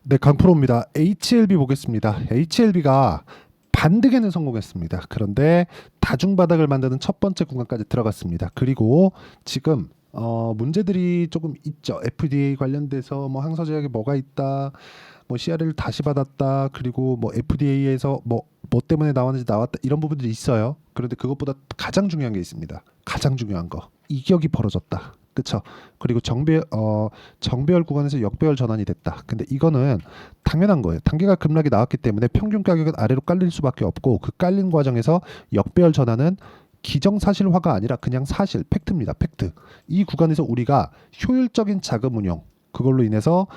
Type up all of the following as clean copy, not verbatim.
네, 강프로입니다. HLB 보겠습니다. HLB가 반등에는 성공했습니다. 그런데 다중바닥을 만드는 첫 번째 구간까지 들어갔습니다. 그리고 지금 문제들이 조금 있죠. FDA 관련돼서 뭐 항서제약에 뭐가 있다, 뭐 CR을 다시 받았다, 그리고 뭐 FDA에서 뭐 때문에 나왔는지 나왔다, 이런 부분들이 있어요. 그런데 그것보다 가장 중요한 게 있습니다. 가장 중요한 거, 이격이 벌어졌다. 그쵸? 그리고 정배열 구간에서 역배열 전환이 됐다. 근데 이거는 당연한 거예요. 단기가 급락이 나왔기 때문에 평균 가격은 아래로 깔릴 수밖에 없고, 그 깔린 과정에서 역배열 전환은 기정사실화가 아니라 그냥 사실, 팩트입니다. 팩트. 이 구간에서 우리가 효율적인 자금 운용, 그걸로 인해서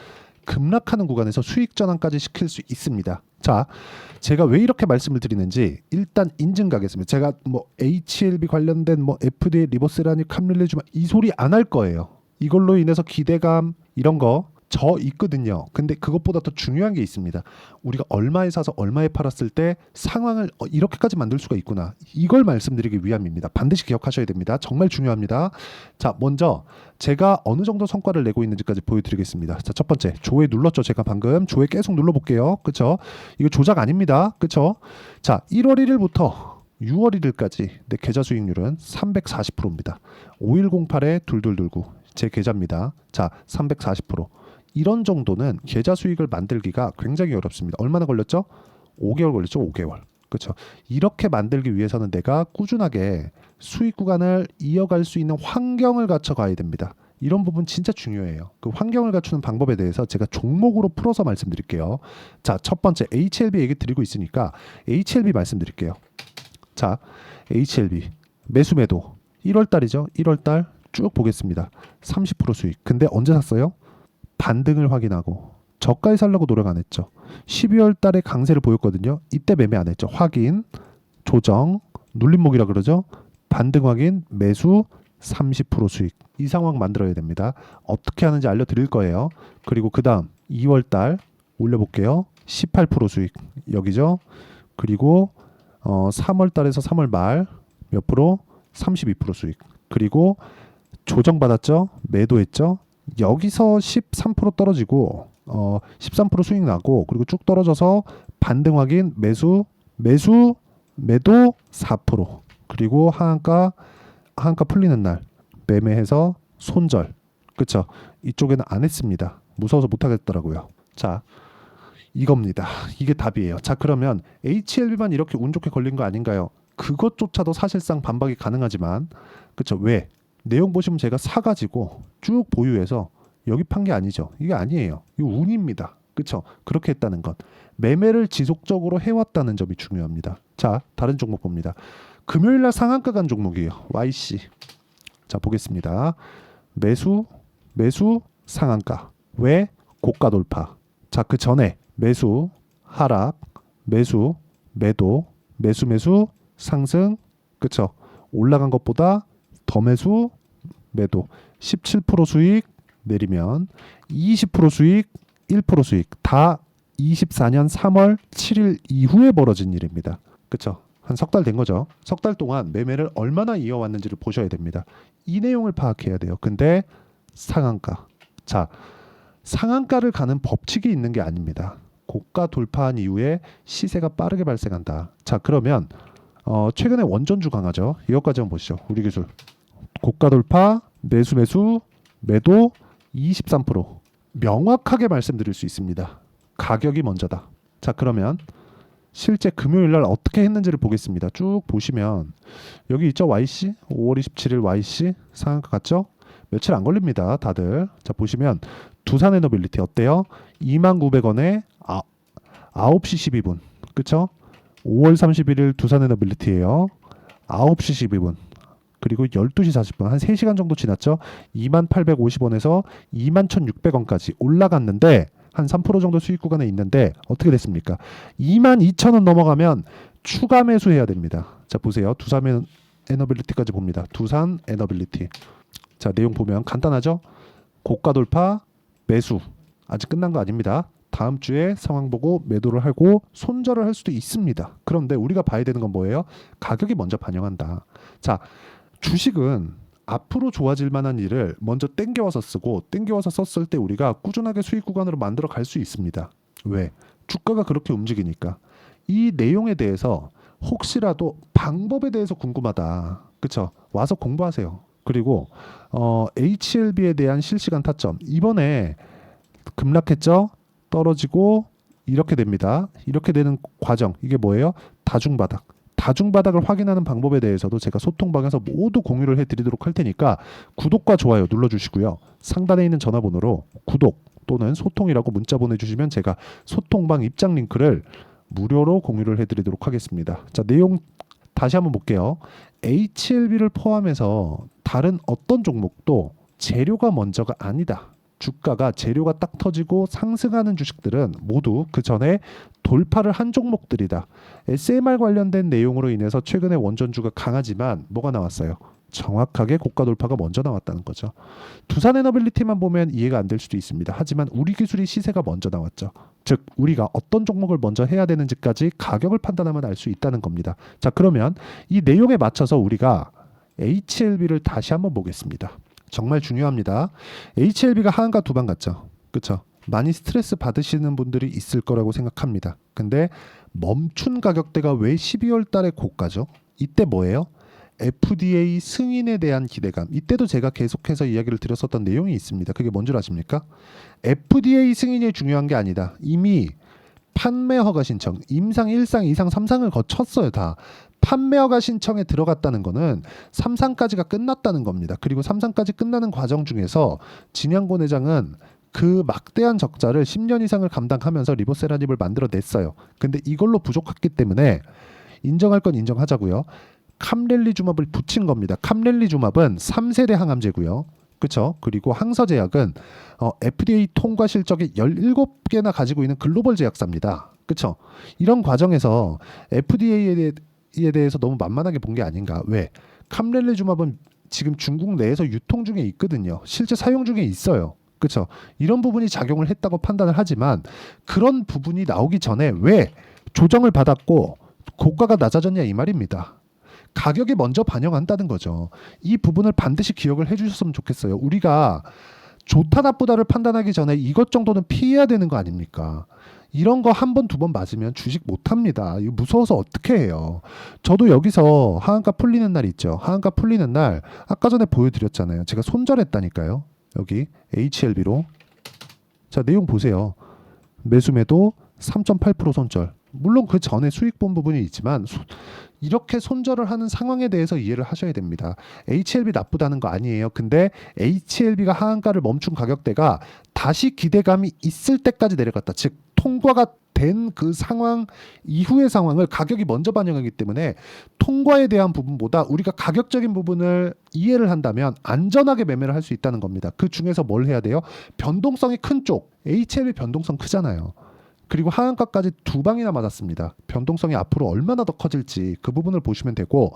급락하는 구간에서 수익 전환까지 시킬 수 있습니다. 자, 제가 왜 이렇게 말씀을 드리는지 일단 인증 가겠습니다. 제가 뭐 HLB 관련된 뭐 FDA 리버세라니 캄릴레주마 이 소리 안 할 거예요. 이걸로 인해서 기대감 이런 거 저 있거든요. 근데 그것보다 더 중요한 게 있습니다. 우리가 얼마에 사서 얼마에 팔았을 때 상황을 이렇게까지 만들 수가 있구나. 이걸 말씀드리기 위함입니다. 반드시 기억하셔야 됩니다. 정말 중요합니다. 자, 먼저 제가 어느 정도 성과를 내고 있는지까지 보여드리겠습니다. 자, 첫 번째 조회 눌렀죠. 제가 방금 조회 계속 눌러볼게요. 그쵸? 이거 조작 아닙니다. 그쵸? 자, 1월 1일부터 6월 1일까지 내 계좌 수익률은 340%입니다. 5108에 2229 제 계좌입니다. 자, 340%. 이런 정도는 계좌 수익을 만들기가 굉장히 어렵습니다. 얼마나 걸렸죠? 5개월 걸렸죠. 5개월. 그렇죠. 이렇게 만들기 위해서는 내가 꾸준하게 수익 구간을 이어갈 수 있는 환경을 갖춰가야 됩니다. 이런 부분 진짜 중요해요. 그 환경을 갖추는 방법에 대해서 제가 종목으로 풀어서 말씀드릴게요. 자, 첫 번째 HLB 얘기 드리고 있으니까 HLB 말씀드릴게요. 자, HLB 매수 매도 1월 달이죠. 1월 달 쭉 보겠습니다. 30% 수익. 근데 언제 샀어요? 반등을 확인하고 저가에 살려고 노력 안 했죠. 12월 달에 강세를 보였거든요. 이때 매매 안 했죠. 확인, 조정, 눌림목이라 그러죠. 반등 확인, 매수 30% 수익. 이 상황 만들어야 됩니다. 어떻게 하는지 알려드릴 거예요. 그리고 그 다음 2월 달 올려볼게요. 18% 수익. 여기죠. 그리고 3월 달에서 3월 말 몇 프로? 32% 수익. 그리고 조정받았죠. 매도했죠. 여기서 13% 떨어지고 13% 수익 나고, 그리고 쭉 떨어져서 반등 확인, 매도 4%, 그리고 하한가 풀리는 날 매매해서 손절. 그쵸? 이쪽에는 안 했습니다. 무서워서 못 하겠더라고요. 자, 이겁니다. 이게 답이에요. 자, 그러면 HLB만 이렇게 운 좋게 걸린 거 아닌가요? 그것조차도 사실상 반박이 가능하지만, 그쵸? 왜? 내용 보시면 제가 사가지고 쭉 보유해서 여기 판 게 아니죠. 이게 아니에요. 이거 운입니다. 그쵸? 그렇게 했다는 것. 매매를 지속적으로 해왔다는 점이 중요합니다. 자, 다른 종목 봅니다. 금요일날 상한가 간 종목이에요. YC. 자, 보겠습니다. 매수, 상한가. 왜? 고가 돌파. 자, 그 전에 매수, 하락, 매수, 매도, 매수, 상승. 그쵸? 올라간 것보다 더 매수, 매도. 17% 수익 내리면 20% 수익, 1% 수익. 다 24년 3월 7일 이후에 벌어진 일입니다. 그쵸? 한 석 달 된 거죠. 석 달 동안 매매를 얼마나 이어왔는지를 보셔야 됩니다. 이 내용을 파악해야 돼요. 근데 상한가. 자, 상한가를 가는 법칙이 있는 게 아닙니다. 고가 돌파한 이후에 시세가 빠르게 발생한다. 자, 그러면 최근에 원전주 강하죠. 이것까지 한번 보시죠. 우리 기술. 고가 돌파, 매수, 매도 23%. 명확하게 말씀드릴 수 있습니다. 가격이 먼저다. 자, 그러면 실제 금요일 날 어떻게 했는지를 보겠습니다. 쭉 보시면 여기 있죠. YC 5월 27일 YC 상한가 갔죠. 며칠 안 걸립니다. 다들. 자, 보시면 두산에너빌리티 어때요? 29,000원에 9시 12분. 그쵸? 5월 31일 두산에너빌리티예요. 9시 12분. 그리고 12시 40분. 한 3시간 정도 지났죠? 2850원에서 21,600원까지 올라갔는데 한 3% 정도 수익 구간에 있는데 어떻게 됐습니까? 22,000원 넘어가면 추가 매수해야 됩니다. 자, 보세요. 두산 에너빌리티까지 봅니다. 두산 에너빌리티. 자, 내용 보면 간단하죠? 고가 돌파, 매수. 아직 끝난 거 아닙니다. 다음 주에 상황 보고 매도를 하고 손절을 할 수도 있습니다. 그런데 우리가 봐야 되는 건 뭐예요? 가격이 먼저 반영한다. 자, 주식은 앞으로 좋아질 만한 일을 먼저 땡겨와서 쓰고 땡겨와서 썼을 때 우리가 꾸준하게 수익 구간으로 만들어 갈 수 있습니다. 왜? 주가가 그렇게 움직이니까. 이 내용에 대해서 혹시라도 방법에 대해서 궁금하다. 그쵸? 와서 공부하세요. 그리고 HLB에 대한 실시간 타점. 이번에 급락했죠? 떨어지고 이렇게 됩니다. 이렇게 되는 과정. 이게 뭐예요? 다중바닥. 다중바닥을 확인하는 방법에 대해서도 제가 소통방에서 모두 공유를 해드리도록 할 테니까 구독과 좋아요 눌러주시고요. 상단에 있는 전화번호로 구독 또는 소통이라고 문자 보내주시면 제가 소통방 입장 링크를 무료로 공유를 해드리도록 하겠습니다. 자, 내용 다시 한번 볼게요. HLB를 포함해서 다른 어떤 종목도 재료가 먼저가 아니다. 주가가 재료가 딱 터지고 상승하는 주식들은 모두 그 전에 돌파를 한 종목들이다. SMR 관련된 내용으로 인해서 최근에 원전주가 강하지만 뭐가 나왔어요? 정확하게 고가 돌파가 먼저 나왔다는 거죠. 두산에너빌리티만 보면 이해가 안 될 수도 있습니다. 하지만 우리기술이 시세가 먼저 나왔죠. 즉 우리가 어떤 종목을 먼저 해야 되는지까지 가격을 판단하면 알 수 있다는 겁니다. 자, 그러면 이 내용에 맞춰서 우리가 HLB를 다시 한번 보겠습니다. 정말 중요합니다. HLB가 하한가 두방 갔죠. 그렇죠? 많이 스트레스 받으시는 분들이 있을 거라고 생각합니다. 근데 멈춘 가격대가 왜 12월 달에 고가죠? 이때 뭐예요? FDA 승인에 대한 기대감. 이때도 제가 계속해서 이야기를 드렸었던 내용이 있습니다. 그게 뭔 줄 아십니까? FDA 승인이 중요한 게 아니다. 이미 판매 허가 신청, 임상 1상, 2상, 3상을 거쳤어요. 다. 판매 허가 신청에 들어갔다는 거는 3상까지가 끝났다는 겁니다. 그리고 3상까지 끝나는 과정 중에서 진양곤 회장은 그 막대한 적자를 10년 이상을 감당하면서 리보세라닙을 만들어냈어요. 근데 이걸로 부족했기 때문에 인정할 건 인정하자고요. 캄렐리주맙을 붙인 겁니다. 캄렐리주맙은 3세대 항암제고요. 그렇죠? 그리고 항서제약은 FDA 통과 실적이 17개나 가지고 있는 글로벌 제약사입니다. 그렇죠? 이런 과정에서 FDA에 대해서 너무 만만하게 본 게 아닌가. 왜? 캄렐리주맙은 지금 중국 내에서 유통 중에 있거든요. 실제 사용 중에 있어요. 그렇죠? 이런 부분이 작용을 했다고 판단을 하지만 그런 부분이 나오기 전에 왜 조정을 받았고 고가가 낮아졌냐 이 말입니다. 가격이 먼저 반영한다는 거죠. 이 부분을 반드시 기억을 해주셨으면 좋겠어요. 우리가 좋다 나쁘다를 판단하기 전에 이것 정도는 피해야 되는 거 아닙니까? 이런 거 한 번, 두 번 맞으면 주식 못합니다. 이거 무서워서 어떻게 해요? 저도 여기서 하한가 풀리는 날 있죠. 하한가 풀리는 날 아까 전에 보여드렸잖아요. 제가 손절했다니까요. 여기 HLB로. 자, 내용 보세요. 매수매도 3.8% 손절. 물론 그 전에 수익 본 부분이 있지만 이렇게 손절을 하는 상황에 대해서 이해를 하셔야 됩니다. HLB 나쁘다는 거 아니에요. 근데 HLB가 하한가를 멈춘 가격대가 다시 기대감이 있을 때까지 내려갔다. 즉 통과가 된 그 상황 이후의 상황을 가격이 먼저 반영하기 때문에 통과에 대한 부분보다 우리가 가격적인 부분을 이해를 한다면 안전하게 매매를 할 수 있다는 겁니다. 그 중에서 뭘 해야 돼요? 변동성이 큰 쪽. HLB 변동성 크잖아요. 그리고 하한가까지 두 방이나 맞았습니다. 변동성이 앞으로 얼마나 더 커질지 그 부분을 보시면 되고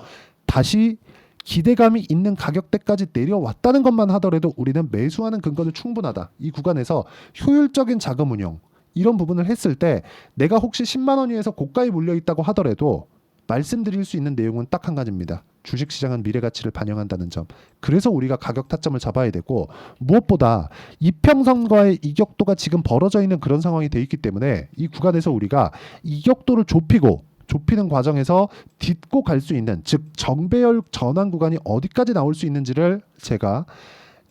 다시 기대감이 있는 가격대까지 내려왔다는 것만 하더라도 우리는 매수하는 근거는 충분하다. 이 구간에서 효율적인 자금 운용 이런 부분을 했을 때 내가 혹시 10만 원 위에서 고가에 몰려 있다고 하더라도 말씀드릴 수 있는 내용은 딱 한 가지입니다. 주식시장은 미래가치를 반영한다는 점. 그래서 우리가 가격 타점을 잡아야 되고 무엇보다 이평선과의 이격도가 지금 벌어져 있는 그런 상황이 돼 있기 때문에 이 구간에서 우리가 이격도를 좁히는 과정에서 딛고 갈 수 있는 즉 정배열 전환 구간이 어디까지 나올 수 있는지를 제가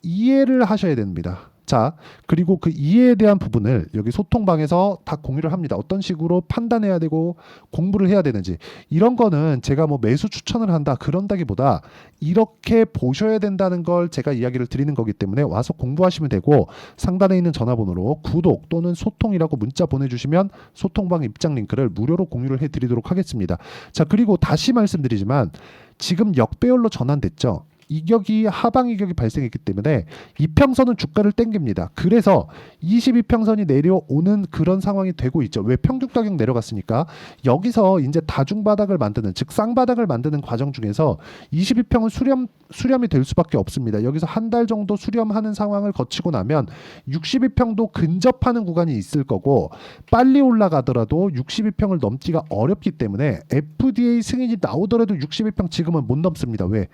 이해를 하셔야 됩니다. 자, 그리고 그 이해에 대한 부분을 여기 소통방에서 다 공유를 합니다. 어떤 식으로 판단해야 되고 공부를 해야 되는지 이런 거는 제가 뭐 매수 추천을 한다 그런다기보다 이렇게 보셔야 된다는 걸 제가 이야기를 드리는 거기 때문에 와서 공부하시면 되고 상단에 있는 전화번호로 구독 또는 소통이라고 문자 보내주시면 소통방 입장 링크를 무료로 공유를 해드리도록 하겠습니다. 자, 그리고 다시 말씀드리지만 지금 역배열로 전환됐죠. 이격이 하방 이격이 발생했기 때문에 이평선은 주가를 땡깁니다. 그래서 22평선이 내려오는 그런 상황이 되고 있죠. 왜? 평균 가격 내려갔으니까. 여기서 이제 다중바닥을 만드는 즉 쌍바닥을 만드는 과정 중에서 22평은 수렴이 될 수밖에 없습니다. 여기서 한 달 정도 수렴하는 상황을 거치고 나면 62평도 근접하는 구간이 있을 거고 빨리 올라가더라도 62평을 넘기가 어렵기 때문에 FDA 승인이 나오더라도 62평 지금은 못 넘습니다. 왜?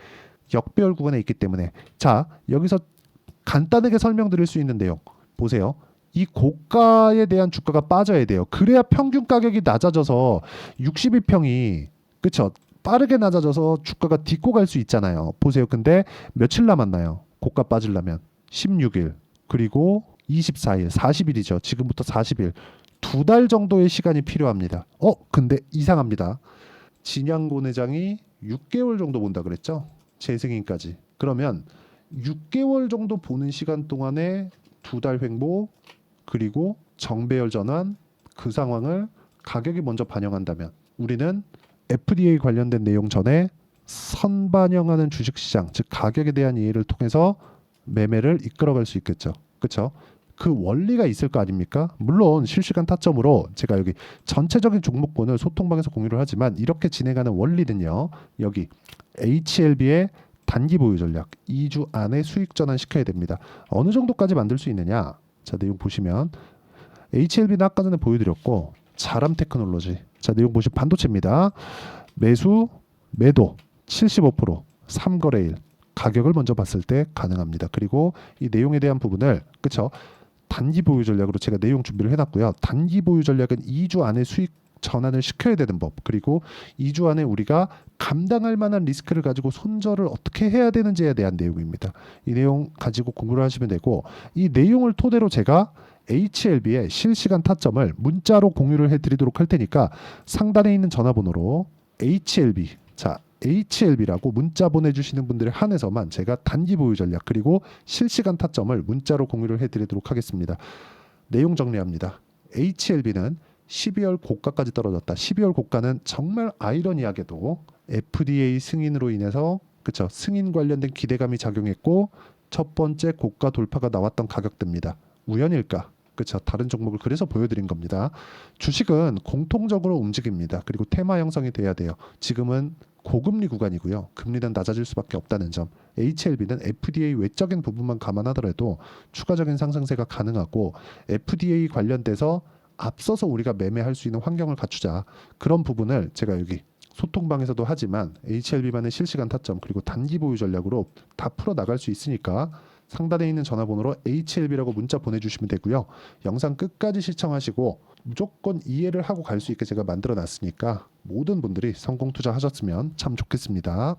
역배열 구간에 있기 때문에 자 여기서 간단하게 설명드릴 수 있는 내용 보세요. 이 고가에 대한 주가가 빠져야 돼요. 그래야 평균 가격이 낮아져서 62평이 그쵸? 빠르게 낮아져서 주가가 딛고 갈 수 있잖아요. 보세요. 근데 며칠 남았나요? 고가 빠지려면 16일 그리고 24일 40일이죠. 지금부터 40일 2달 정도의 시간이 필요합니다. 근데 이상합니다. 진양고 내장이 6개월 정도 본다 그랬죠? 재승인까지. 그러면 6개월 정도 보는 시간 동안에 2달 횡보 그리고 정배열 전환 그 상황을 가격이 먼저 반영한다면 우리는 FDA 관련된 내용 전에 선반영하는 주식시장 즉 가격에 대한 이해를 통해서 매매를 이끌어갈 수 있겠죠. 그렇죠? 그 원리가 있을 거 아닙니까? 물론 실시간 타점으로 제가 여기 전체적인 종목군을 소통방에서 공유를 하지만 이렇게 진행하는 원리는요. 여기 HLB의 단기 보유 전략 2주 안에 수익 전환 시켜야 됩니다. 어느 정도까지 만들 수 있느냐? 자, 내용 보시면 HLB는 아까 전에 보여드렸고 자람 테크놀로지 자, 내용 보시면 반도체입니다. 매수, 매도 75% 3거래일 가격을 먼저 봤을 때 가능합니다. 그리고 이 내용에 대한 부분을 그쵸? 단기 보유 전략으로 제가 내용 준비를 해놨고요. 단기 보유 전략은 2주 안에 수익 전환을 시켜야 되는 법 그리고 2주 안에 우리가 감당할 만한 리스크를 가지고 손절을 어떻게 해야 되는지에 대한 내용입니다. 이 내용 가지고 공부를 하시면 되고 이 내용을 토대로 제가 HLB의 실시간 타점을 문자로 공유를 해드리도록 할 테니까 상단에 있는 전화번호로 HLB 자 HLB라고 문자 보내주시는 분들에 한해서만 제가 단기 보유 전략 그리고 실시간 타점을 문자로 공유를 해드리도록 하겠습니다. 내용 정리합니다. HLB는 12월 고가까지 떨어졌다. 12월 고가는 정말 아이러니하게도 FDA 승인으로 인해서 그쵸 승인 관련된 기대감이 작용했고 첫 번째 고가 돌파가 나왔던 가격대입니다. 우연일까? 그렇죠. 다른 종목을 그래서 보여드린 겁니다. 주식은 공통적으로 움직입니다. 그리고 테마 형성이 돼야 돼요. 지금은 고금리 구간이고요. 금리는 낮아질 수밖에 없다는 점. HLB는 FDA 외적인 부분만 감안하더라도 추가적인 상승세가 가능하고 FDA 관련돼서 앞서서 우리가 매매할 수 있는 환경을 갖추자. 그런 부분을 제가 여기 소통방에서도 하지만 HLB만의 실시간 타점 그리고 단기 보유 전략으로 다 풀어 나갈 수 있으니까 상단에 있는 전화번호로 HLB라고 문자 보내주시면 되고요. 영상 끝까지 시청하시고 무조건 이해를 하고 갈 수 있게 제가 만들어 놨으니까 모든 분들이 성공 투자하셨으면 참 좋겠습니다.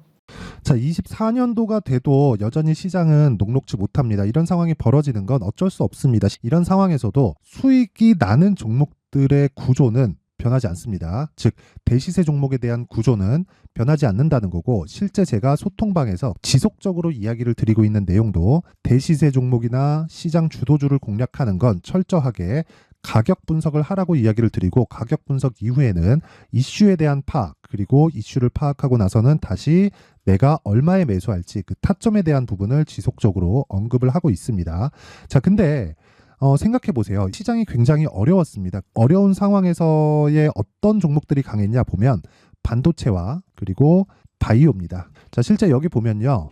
자, 24년도가 돼도 여전히 시장은 녹록지 못합니다. 이런 상황이 벌어지는 건 어쩔 수 없습니다. 이런 상황에서도 수익이 나는 종목들의 구조는 변하지 않습니다. 즉 대시세 종목에 대한 구조는 변하지 않는다는 거고 실제 제가 소통방에서 지속적으로 이야기를 드리고 있는 내용도 대시세 종목이나 시장 주도주를 공략하는 건 철저하게 가격 분석을 하라고 이야기를 드리고 가격 분석 이후에는 이슈에 대한 파악 그리고 이슈를 파악하고 나서는 다시 내가 얼마에 매수할지 그 타점에 대한 부분을 지속적으로 언급을 하고 있습니다. 자, 근데 생각해 보세요. 시장이 굉장히 어려웠습니다. 어려운 상황에서의 어떤 종목들이 강했냐 보면 반도체와 그리고 바이오입니다. 자, 실제 여기 보면요.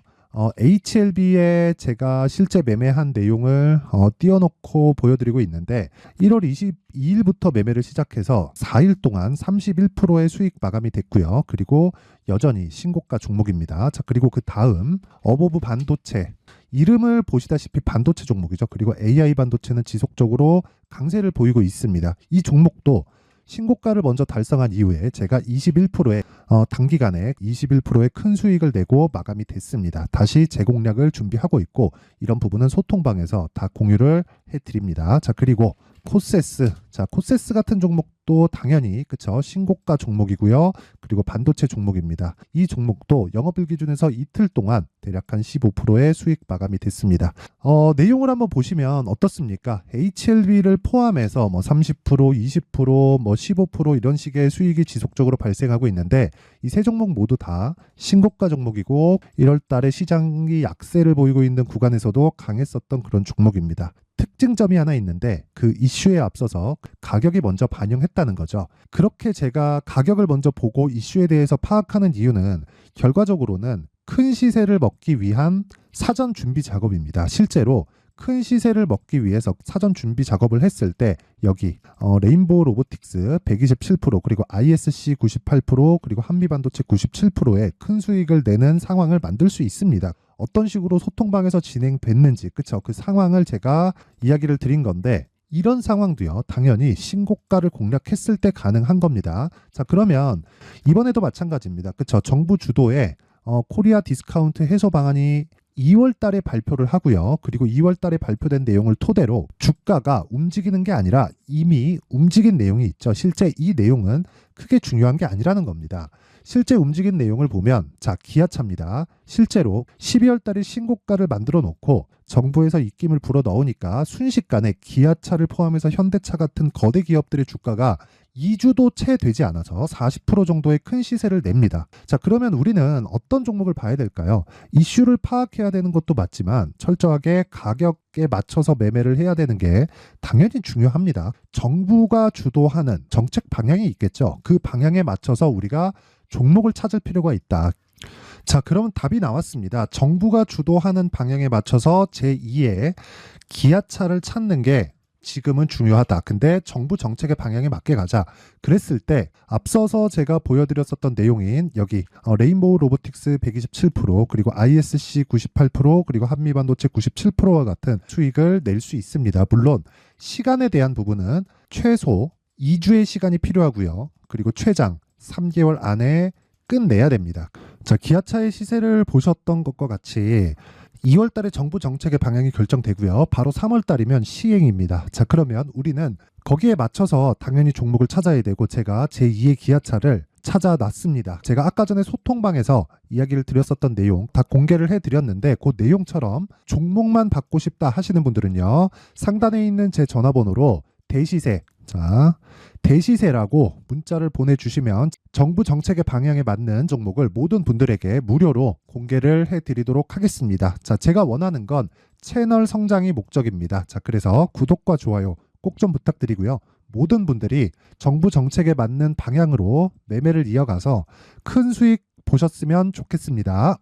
HLB에 제가 실제 매매한 내용을 띄워놓고 보여드리고 있는데 1월 22일부터 매매를 시작해서 4일 동안 31%의 수익 마감이 됐고요. 그리고 여전히 신고가 종목입니다. 자, 그리고 그 다음 어보브 반도체 이름을 보시다시피 반도체 종목이죠. 그리고 AI 반도체는 지속적으로 강세를 보이고 있습니다. 이 종목도 신고가를 먼저 달성한 이후에 제가 21%의 단기간에 21%의 큰 수익을 내고 마감이 됐습니다. 다시 재공략을 준비하고 있고 이런 부분은 소통방에서 다 공유를 해드립니다. 자, 그리고 코세스. 자, 코세스 같은 종목도 당연히 그쵸 신고가 종목이고요. 그리고 반도체 종목입니다. 이 종목도 영업일 기준에서 이틀 동안 대략 한 15%의 수익 마감이 됐습니다. 내용을 한번 보시면 어떻습니까? HLB를 포함해서 뭐 30%, 20%, 뭐 15% 이런 식의 수익이 지속적으로 발생하고 있는데 이 세 종목 모두 다 신고가 종목이고 1월 달에 시장이 약세를 보이고 있는 구간에서도 강했었던 그런 종목입니다. 특징점이 하나 있는데 그 이슈에 앞서서 가격이 먼저 반영했다는 거죠. 그렇게 제가 가격을 먼저 보고 이슈에 대해서 파악하는 이유는 결과적으로는 큰 시세를 먹기 위한 사전 준비 작업입니다. 실제로 큰 시세를 먹기 위해서 사전 준비 작업을 했을 때 여기 레인보우 로보틱스 127% 그리고 ISC 98% 그리고 한미반도체 97%의 큰 수익을 내는 상황을 만들 수 있습니다. 어떤 식으로 소통방에서 진행됐는지 그쵸? 그 상황을 제가 이야기를 드린 건데 이런 상황도요 당연히 신고가를 공략했을 때 가능한 겁니다. 자 그러면 이번에도 마찬가지입니다. 그쵸? 정부 주도의 코리아 디스카운트 해소 방안이 2월 달에 발표를 하고요. 그리고 2월 달에 발표된 내용을 토대로 주가가 움직이는 게 아니라 이미 움직인 내용이 있죠. 실제 이 내용은 크게 중요한 게 아니라는 겁니다. 실제 움직인 내용을 보면 자 기아차입니다. 실제로 12월 달에 신고가를 만들어 놓고 정부에서 입김을 불어 넣으니까 순식간에 기아차를 포함해서 현대차 같은 거대 기업들의 주가가 2주도 채 되지 않아서 40% 정도의 큰 시세를 냅니다. 자 그러면 우리는 어떤 종목을 봐야 될까요? 이슈를 파악해야 되는 것도 맞지만 철저하게 가격에 맞춰서 매매를 해야 되는 게 당연히 중요합니다. 정부가 주도하는 정책 방향이 있겠죠. 그 방향에 맞춰서 우리가 종목을 찾을 필요가 있다. 자 그러면 답이 나왔습니다. 정부가 주도하는 방향에 맞춰서 제2의 기아차를 찾는 게 지금은 중요하다. 근데 정부 정책의 방향에 맞게 가자. 그랬을 때 앞서서 제가 보여드렸었던 내용인 여기 레인보우 로보틱스 127% 그리고 ISC 98% 그리고 한미반도체 97%와 같은 수익을 낼 수 있습니다. 물론 시간에 대한 부분은 최소 2주의 시간이 필요하고요. 그리고 최장 3개월 안에 끝내야 됩니다. 자, 기아차의 시세를 보셨던 것과 같이 2월 달에 정부 정책의 방향이 결정되고요. 바로 3월 달이면 시행입니다. 자, 그러면 우리는 거기에 맞춰서 당연히 종목을 찾아야 되고 제가 제2의 기아차를 찾아놨습니다. 제가 아까 전에 소통방에서 이야기를 드렸었던 내용 다 공개를 해드렸는데 그 내용처럼 종목만 받고 싶다 하시는 분들은요. 상단에 있는 제 전화번호로 대시세 자 대시세라고 문자를 보내주시면 정부 정책의 방향에 맞는 종목을 모든 분들에게 무료로 공개를 해드리도록 하겠습니다. 자, 제가 원하는 건 채널 성장이 목적입니다. 자, 그래서 구독과 좋아요 꼭 좀 부탁드리고요. 모든 분들이 정부 정책에 맞는 방향으로 매매를 이어가서 큰 수익 보셨으면 좋겠습니다.